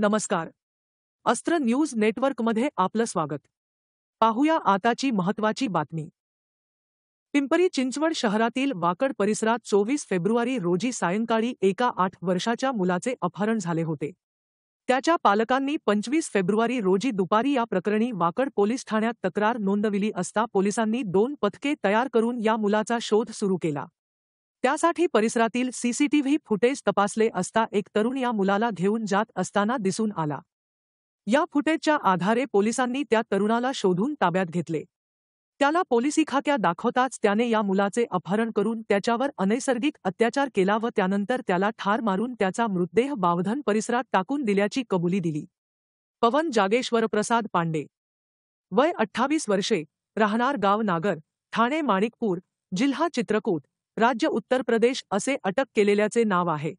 नमस्कार. अस्त्र न्यूज नेटवर्कमध्ये आपलं स्वागत. पाहूया आताची महत्त्वाची बातमी. पिंपरी चिंचवड शहरातील वाकड परिसरात 24 फेब्रुवारी रोजी सायंकाळी एका 8 वर्षाच्या मुलाचे अपहरण झाले होते. त्याच्या पालकांनी 25 फेब्रुवारी रोजी दुपारी या प्रकरणी वाकड पोलीस ठाण्यात तक्रार नोंदविली असता पोलिसांनी 2 पथके तयार करून या मुलाचा शोध सुरू केला. त्यासाठी परिसरातील सीसीटीव्ही फुटेज तपासले असता एक तरुण या मुलाला घेऊन जात असताना दिसून आला. या फुटेजच्या आधारे पोलिसांनी त्या तरुणाला शोधून ताब्यात घेतले. त्याला पोलिसी खाक्या दाखवताच त्याने या मुलाचे अपहरण करून त्याच्यावर अनैसर्गिक अत्याचार केला व त्यानंतर त्याला ठार मारून त्याचा मृतदेह बावधन परिसरात टाकून दिल्याची कबुली दिली. पवन जागेश्वर प्रसाद पांडे, वय 28 वर्षे, राहणार गाव नागर, ठाणे माणिकपूर, जिल्हा चित्रकूट, राज्य उत्तर प्रदेश असे अटक केलेल्याचे नाव आहे.